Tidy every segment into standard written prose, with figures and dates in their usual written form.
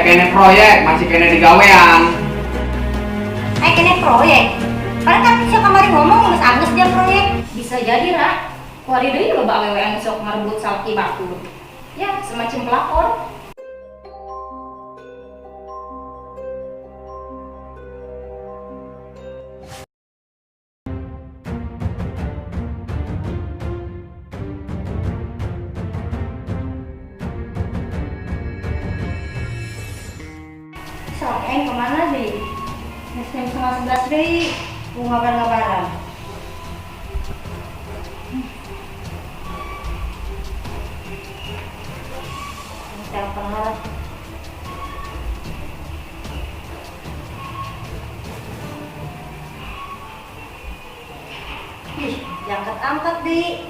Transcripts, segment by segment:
kene proyek, masih kene digawean. Kene proyek. Karena kan siapa kemarin ngomong Mas Agus dia proyek. Bisa jadi Ra, kuari deui loba awewe anu sok ngarebut salaki batur. Ya, semacam pelakor. Soalnya kemana deh? Jam 10:30 deh. Mau ngabar-ngabaran. Telepon lah. Ih, jangan angkat deh.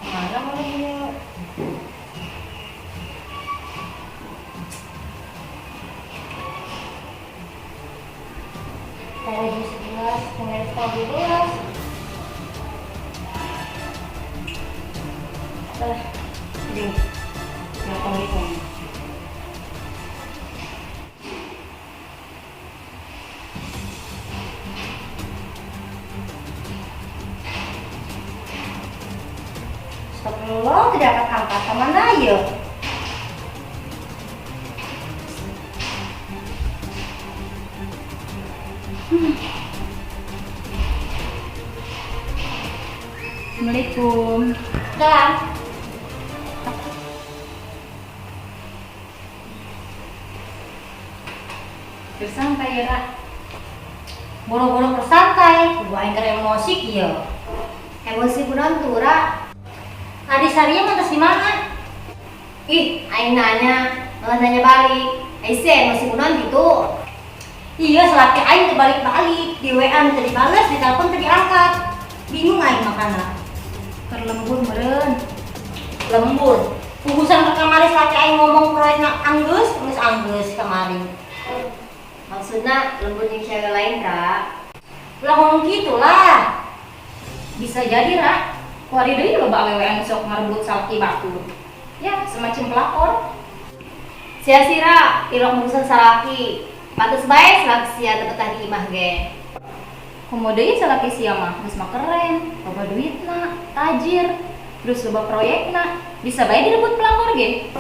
Mana mulainya? Dari jam 11, mulai jam 12. Jadi, ngapain gitu? Astagfirullah, tidak akan angkat kemana ya? Assalamualaikum. Dan Bersantai ya Ra. boro-boro bersantai, kudu aing keur emosi kieu. Emosi kunaon tuh, Ra? Adi Saria mantas di mana? Ih, aing nanya, malah nanya balik. Aing sih emosi kunaon gitu. Iya, selaki aing teu balik-balik, di WA teu dibales, di telepon teu diangkat. Bingung aing makana. Keur lembur meureun. Lembur. Urusan ke kamari selaki aing ngomong proyek anggeus, geus anggeus kamari. Maksudnya lembur yang cewek lain, Ra? Ulah ngomong gitu lah. Bisa jadi Ra, kuari deui loba awewe anu sok ngarebut salaki batur. Ya, semacam pelakor. Sia-sia, ilok ngurusan salaki. Pantes bae salaki sia teu betah di imah ge. Komo deui salaki sia mah, geus mah keren, loba duitna, tajir, terus loba proyekna, bisa bae direbut pelakor ge.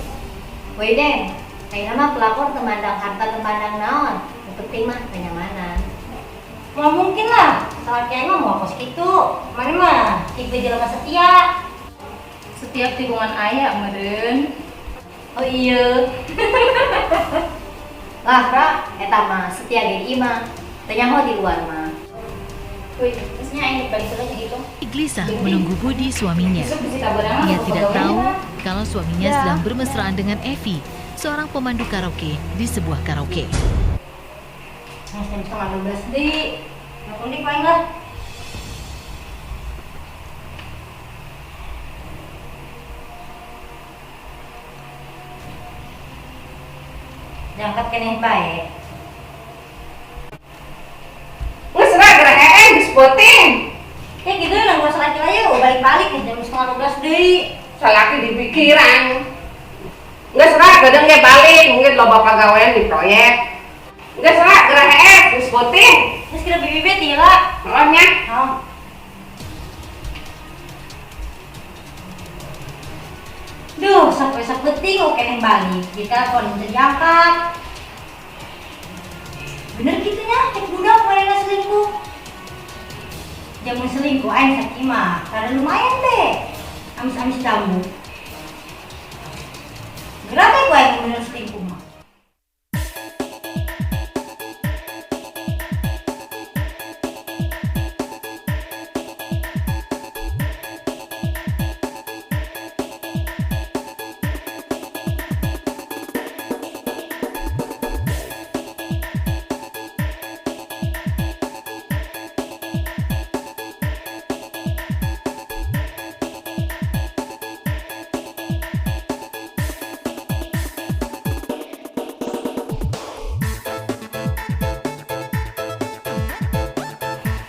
Woi Den, ayeuna mah pelakor teu mandang harta teu mandang naon. Yang penting mah kenyamanan. Mau mungkin lah, salaki aing mah mau kos kitu. Mari mah, tipe jelema setia. Setiap tikungan aya meureun. Oh iya. Lah, Ra, eta mah setia ge di imah. Teu nyaho di luar mah. Wih, terusnya aing balik lagi gitu. Gelisah menunggu Budi suaminya. Besok bisa kabaran Ia aku tidak pegawainya, tahu Ra. kalau suaminya Ya. sedang bermesraan dengan Evi, seorang pemandu karaoke di sebuah karaoke. Jam 11:30 di. Telepon di paling lah. Diangkat keneh bae. Geus Ra geus geus penting. Ya gitu lah, gua salaki aja balik-balik nih jam 11:30 deui. Salaki di pikiran. Geus Ra gedeng ge balik, mungkin loba pagawean di proyek. Geus Ra geus penting. Terus kira bibit ieu lah. Heeh nya. Oh. Duh, sampai penting oke neng balik. Di telepon bisa diangkat. Bener gitu nya, cek budak mana selingkuh. Jangan selingkuh, aing sakit mah. Karena lumayan deh. Amis-amis jambu. Gerake gue yang bener selingkuh mah.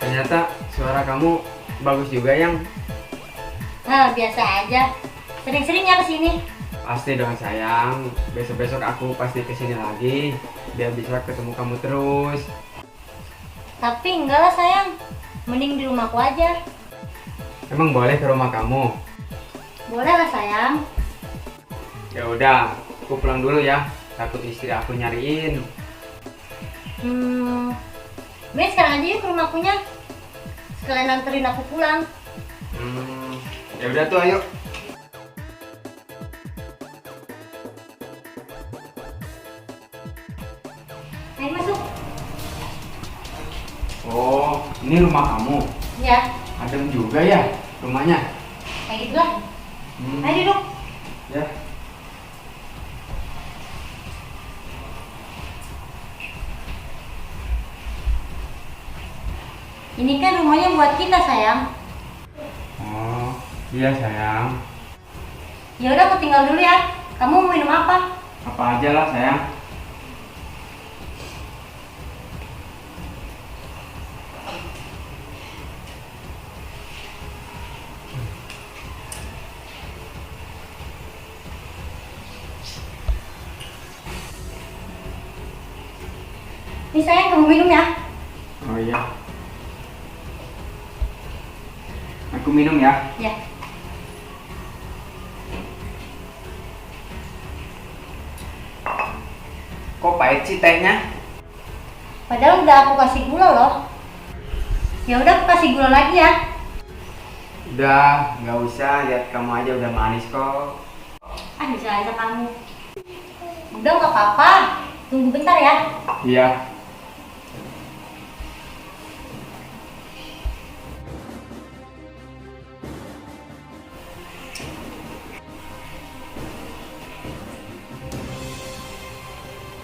Ternyata suara kamu bagus juga yang. Nah, biasa aja. Sering-sering ya kesini. Pasti dong sayang, besok-besok aku pasti kesini lagi biar bisa ketemu kamu terus. Tapi enggak lah sayang, mending di rumahku aja. Emang boleh ke rumah kamu? Boleh lah sayang. Ya udah, aku pulang dulu ya. Takut istri aku nyariin. Gue sekarang aja yuk ke rumahkunya. Sekalian anterin aku pulang. Ya udah tuh, ayo. Ayo masuk. Oh, ini rumah kamu. Ya, Adem juga ya rumahnya. kayak gitu lah. Ayo duduk. Ya. Ini kan rumahnya buat kita sayang. Oh, iya sayang. Ya udah aku tinggal dulu ya. Kamu mau minum apa? Apa aja lah sayang. Nih sayang, kamu minum ya. Oh iya. Aku minum ya. Ya. Kok pahit sih tehnya? Padahal udah aku kasih gula loh. Ya udah aku kasih gula lagi ya. Udah, nggak usah. Lihat kamu aja udah manis kok. Ah bisa aja kamu. Udah nggak apa-apa. Tunggu bentar ya. Iya.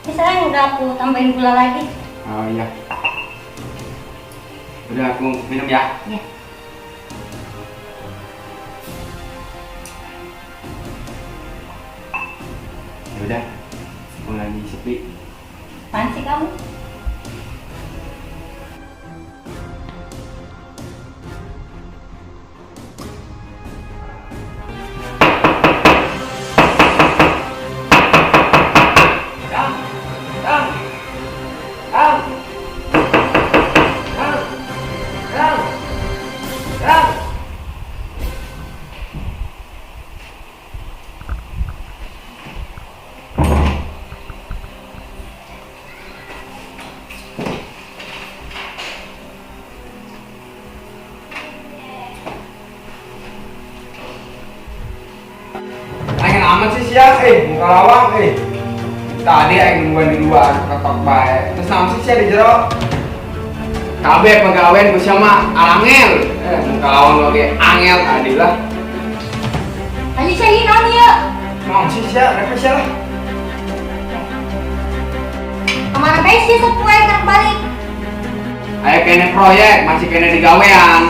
Ini sayang udah aku tambahin gula lagi. Oh iya. Udah aku minum ya. Ya. Ya udah. Aku lagi sepi. Apaan sih kamu? Aing amat sih sia, muka lawang, Tadi aing nungguan di luar, ketok bae. Terus naon sih sia di jero? Kabeh pegawai ku sia mah alangel. Muka lawang lagi angel tadi lah. Tadi saya naon ya? Naon sih sia, rek sia lah. Kemana bae sih sepuai kan balik? Aya kene proyek, masih kene digawean.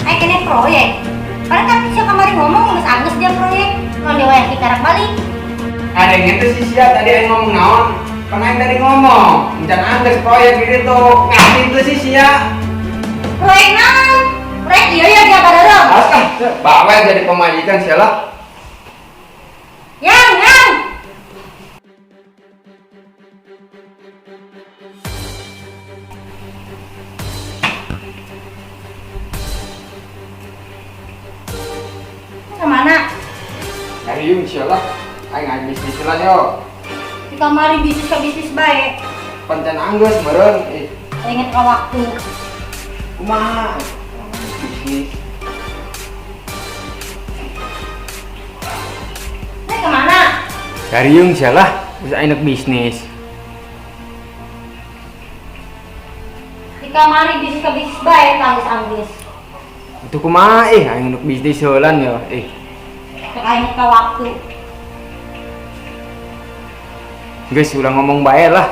Ayo kene proyek. Karena kan bisa kemarin ngomong angus dia proyek. Kalau dia wayak kita balik. Ada yang itu sih sia, tadi aing ngomong naon? Kan aing tadi ngomong, encan angges proyek di ditu. Ngerti itu sih sia. Proyek naon? Proyek iya ya dia pada dong. Awas bawel jadi pemajikan sia lah. Yang. Kemana? Dari yuk insyaallah. Aing ngaji bisnis lah yo. Di kamari bisnis ke bisnis baik. Pancen anggeus meureun. Ingat ke waktu. Kumaha? Bisnis. Ini kemana? Dari yung insyaallah. Bisa enak bisnis. Di kamari bisnis ke bisnis baik, anggus. Itu kumaha aing enak bisnis heulan yo. Ingat ke waktu. Guys, udah ngomong bae lah.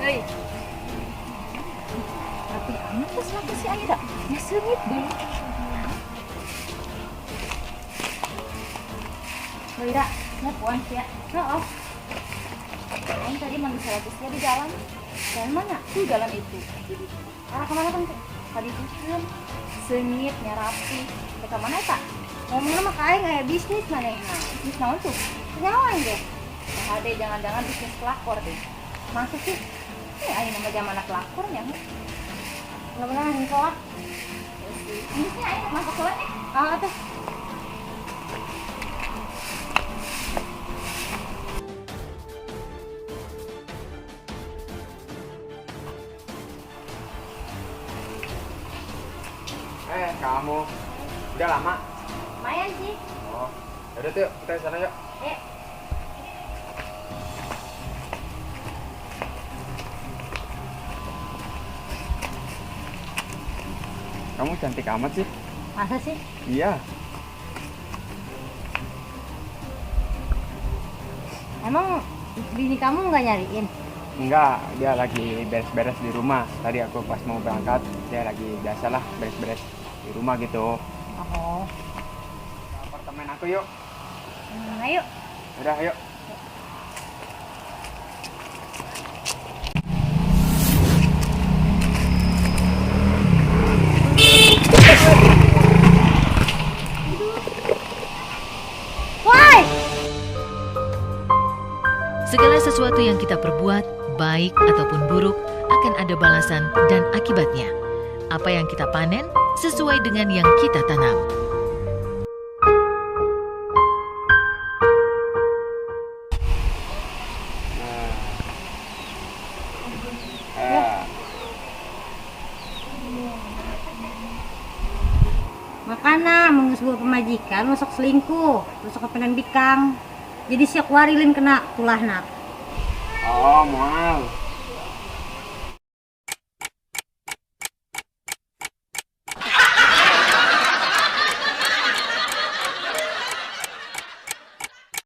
Hei. Rapi amat tuh sama si Aida. Ngeselin banget. Loira, Ya puan sih ya. Oh. Aing tadi manggil Leticia di jalan. Jalan mana? Tuh jalan itu. Arah kemana kan? Tadi itu sengitnya rapi. Ke mana tak? Ngomongnya mah kayak nggak bisnis mana? Bisnis naon tuh? Nyawain deh. Nah, deh jangan-jangan bisnis pelakor deh. Maksud sih? Aing nama zaman anak pelakornya. Bener-bener ngasih sholat. Ini sih Aing masuk sholat nih. Ah, tuh. Kamu udah lama? Lumayan sih. Oh, yaudah tuh, kita ke sana yuk. Eh, Kamu cantik amat sih. masa sih? Iya. Emang bini kamu nggak nyariin? Enggak, dia lagi beres-beres di rumah. Tadi aku pas mau berangkat, dia lagi biasalah beres-beres di rumah gitu. Oh, Ke apartemen aku yuk. ayo. Udah, ayo. Woi! Segala sesuatu yang kita perbuat, baik ataupun buruk, akan ada balasan dan akibatnya. Apa yang kita panen sesuai dengan yang kita tanam. Makana mau sebuah pemajikan masuk selingkuh, masuk ke penan bikang. Jadi siak warilin kena tulahna. Oh, mual.